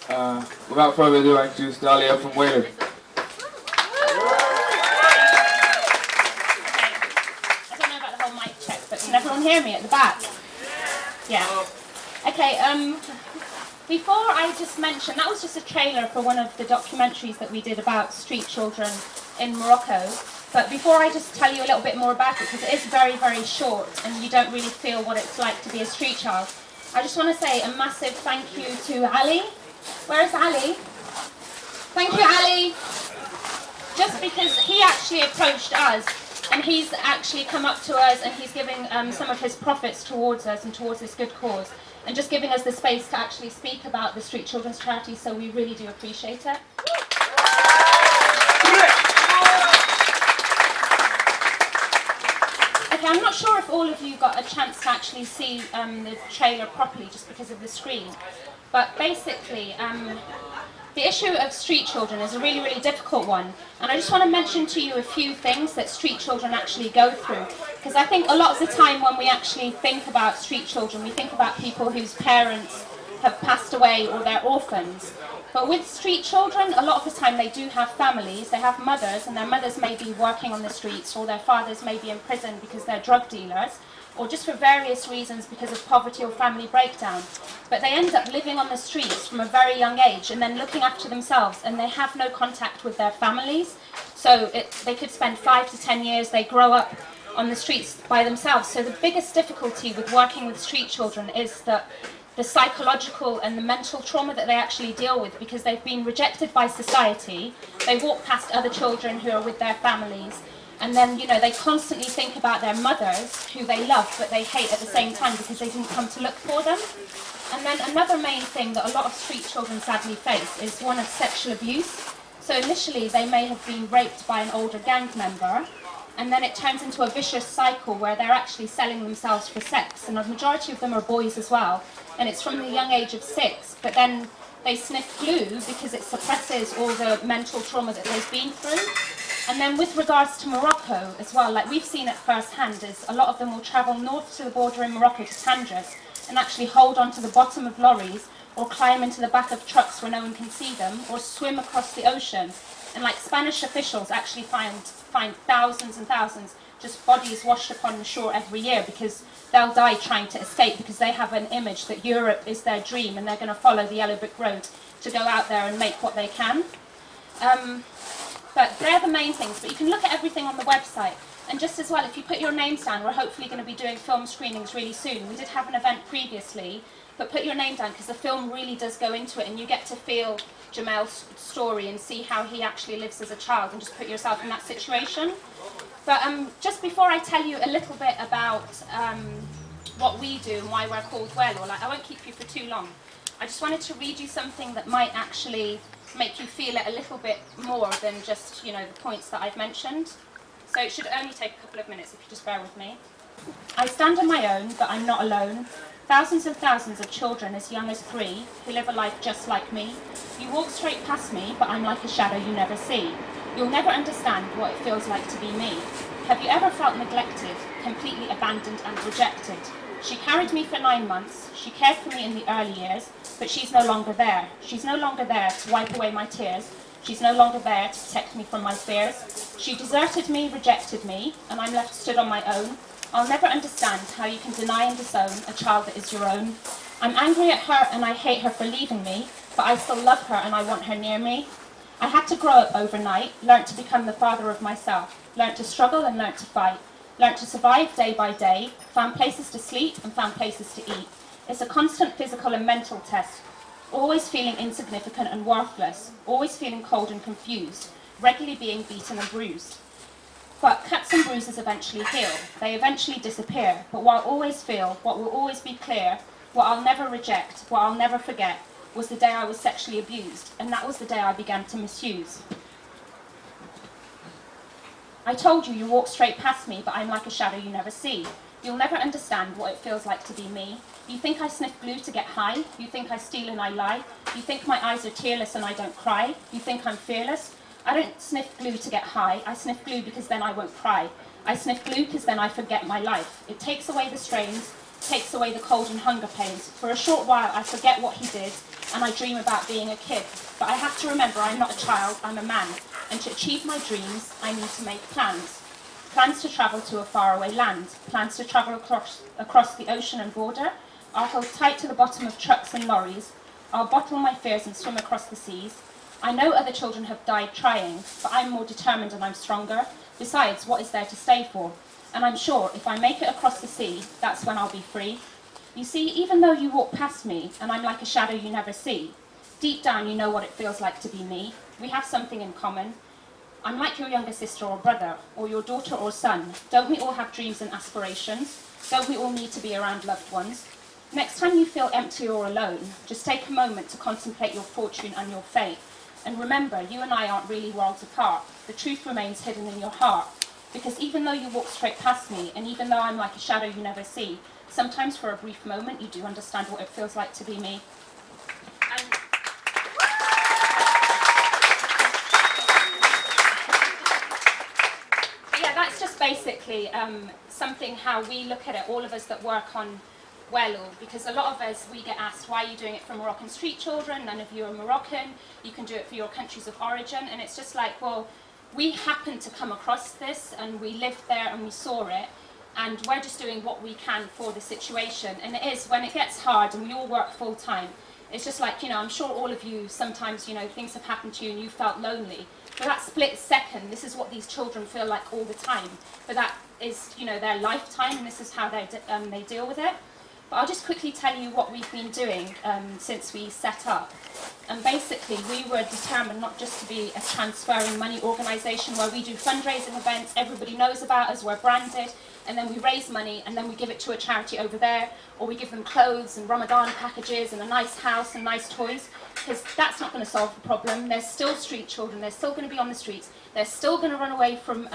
Without further ado, I introduce Dahlia from Walou. I don't know about the whole mic check, but can everyone hear me at the back? Yeah. Okay, before I just mentioned, that was just a trailer for one of the documentaries that we did about street children in Morocco. But before I just tell you a little bit more about it, because it is very, very short and you don't really feel what it's like to be a street child, I just want to say a massive thank you to Ali. Where's Ali? Thank you, Ali. Just because he actually approached us and he's actually come up to us and he's giving some of his profits towards us and towards this good cause and just giving us the space to actually speak about the Street Children's Charity, so we really do appreciate it. Okay, I'm not sure if all of you got a chance to actually see the trailer properly just because of the screen, but basically the issue of street children is a really, really difficult one, and I just want to mention to you a few things that street children actually go through, because I think a lot of the time when we actually think about street children, we think about people whose parents have passed away or they're orphans. But with street children, a lot of the time they do have families, they have mothers, and their mothers may be working on the streets, or their fathers may be in prison because they're drug dealers, or just for various reasons because of poverty or family breakdown. But they end up living on the streets from a very young age and then looking after themselves, and they have no contact with their families. So they could spend 5 to 10 years, they grow up on the streets by themselves. So the biggest difficulty with working with street children is that the psychological and the mental trauma that they actually deal with, because they've been rejected by society. They walk past other children who are with their families, and then, you know, they constantly think about their mothers, who they love but they hate at the same time because they didn't come to look for them. And then another main thing that a lot of street children sadly face is one of sexual abuse. So initially they may have been raped by an older gang member, and then it turns into a vicious cycle where they're actually selling themselves for sex, and a majority of them are boys as well. And it's from the young age of 6, but then they sniff glue because it suppresses all the mental trauma that they've been through. And then with regards to Morocco as well, like we've seen it firsthand, is a lot of them will travel north to the border in Morocco to Tandris and actually hold onto the bottom of lorries or climb into the back of trucks where no one can see them, or swim across the ocean. And like Spanish officials actually find thousands and thousands just bodies washed upon the shore every year, because they'll die trying to escape, because they have an image that Europe is their dream and they're going to follow the yellow brick road to go out there and make what they can. But they're the main things, but you can look at everything on the website. And just as well, if you put your names down, we're hopefully going to be doing film screenings really soon. We did have an event previously, but put your name down because the film really does go into it, and you get to feel Jamel's story and see how he actually lives as a child, and just put yourself in that situation. But just before I tell you a little bit about what we do and why we're called Walou, like, I won't keep you for too long. I just wanted to read you something that might actually make you feel it a little bit more than just, you know, the points that I've mentioned. So it should only take a couple of minutes if you just bear with me. I stand on my own, but I'm not alone. Thousands and thousands of children as young as 3 who live a life just like me. You walk straight past me, but I'm like a shadow you never see. You'll never understand what it feels like to be me. Have you ever felt neglected, completely abandoned and rejected? She carried me for 9 months. She cared for me in the early years, but she's no longer there. She's no longer there to wipe away my tears. She's no longer there to protect me from my fears. She deserted me, rejected me, and I'm left stood on my own. I'll never understand how you can deny and disown a child that is your own. I'm angry at her and I hate her for leaving me, but I still love her and I want her near me. I had to grow up overnight, learnt to become the father of myself, learnt to struggle and learnt to fight, learnt to survive day by day, found places to sleep and found places to eat. It's a constant physical and mental test, always feeling insignificant and worthless, always feeling cold and confused, regularly being beaten and bruised. But cuts and bruises eventually heal, they eventually disappear, but what I'll always feel, what will always be clear, what I'll never reject, what I'll never forget, was the day I was sexually abused, and that was the day I began to misuse. I told you, you walk straight past me, but I'm like a shadow you never see. You'll never understand what it feels like to be me. You think I sniff glue to get high. You think I steal and I lie. You think my eyes are tearless and I don't cry. You think I'm fearless. I don't sniff glue to get high. I sniff glue because then I won't cry. I sniff glue because then I forget my life. It takes away the strains, takes away the cold and hunger pains. For a short while I forget what he did, and I dream about being a kid. But I have to remember I'm not a child, I'm a man. And to achieve my dreams, I need to make plans. Plans to travel to a faraway land. Plans to travel across the ocean and border. I'll hold tight to the bottom of trucks and lorries. I'll bottle my fears and swim across the seas. I know other children have died trying, but I'm more determined and I'm stronger. Besides, what is there to stay for? And I'm sure if I make it across the sea, that's when I'll be free. You see, even though you walk past me, and I'm like a shadow you never see, deep down you know what it feels like to be me. We have something in common. I'm like your younger sister or brother, or your daughter or son. Don't we all have dreams and aspirations? Don't we all need to be around loved ones? Next time you feel empty or alone, just take a moment to contemplate your fortune and your fate. And remember, you and I aren't really worlds apart. The truth remains hidden in your heart. Because even though you walk straight past me, and even though I'm like a shadow you never see, sometimes for a brief moment you do understand what it feels like to be me. And yeah, that's just basically something how we look at it, all of us that work on Walou, because a lot of us, we get asked, why are you doing it for Moroccan street children? None of you are Moroccan, you can do it for your countries of origin. And it's just like, well, we happened to come across this and we lived there and we saw it, and we're just doing what we can for the situation. And it is, when it gets hard and we all work full time, it's just like, you know, I'm sure all of you sometimes, you know, things have happened to you and you felt lonely. For that split second, this is what these children feel like all the time. But that is, you know, their lifetime, and this is how they deal with it. But I'll just quickly tell you what we've been doing since we set up. And basically, we were determined not just to be a transferring money organisation where we do fundraising events, everybody knows about us, we're branded, and then we raise money and then we give it to a charity over there, or we give them clothes and Ramadan packages and a nice house and nice toys, because that's not going to solve the problem. There's still street children, they're still going to be on the streets, they're still going to run away from,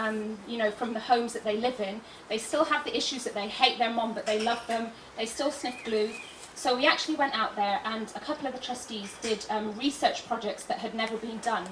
you know, from the homes that they live in, they still have the issues that they hate their mom but they love them, they still sniff glue. So we actually went out there, and a couple of the trustees did research projects that had never been done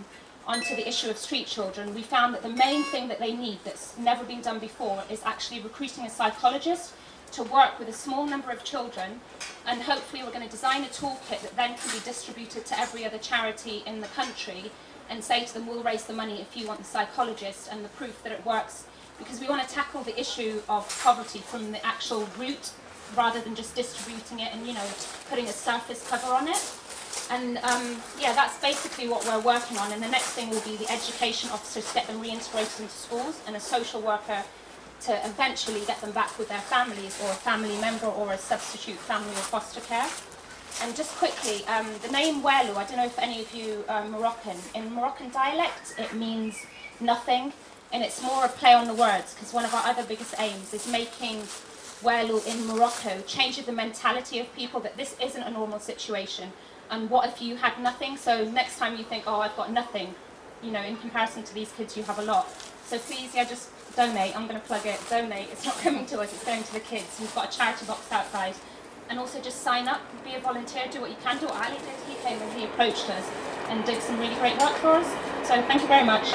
onto the issue of street children. We found that the main thing that they need that's never been done before is actually recruiting a psychologist to work with a small number of children, and hopefully we're going to design a toolkit that then can be distributed to every other charity in the country and say to them, we'll raise the money if you want the psychologist and the proof that it works, because we want to tackle the issue of poverty from the actual root rather than just distributing it and, you know, putting a surface cover on it. And yeah, that's basically what we're working on. And the next thing will be the education officers to get them reintegrated into schools, and a social worker to eventually get them back with their families, or a family member, or a substitute family or foster care. And just quickly, the name Walou, I don't know if any of you are Moroccan. In Moroccan dialect, it means nothing, and it's more a play on the words, because one of our other biggest aims is making Walou in Morocco changes the mentality of people that this isn't a normal situation. And what if you had nothing? So next time you think, oh, I've got nothing, you know, in comparison to these kids, you have a lot. So please, yeah, just donate. I'm going to plug it. Donate. It's not coming to us, it's going to the kids. We've got a charity box outside. And also just sign up, be a volunteer, do what you can. Do what Ali did. He came and he approached us and did some really great work for us. So thank you very much.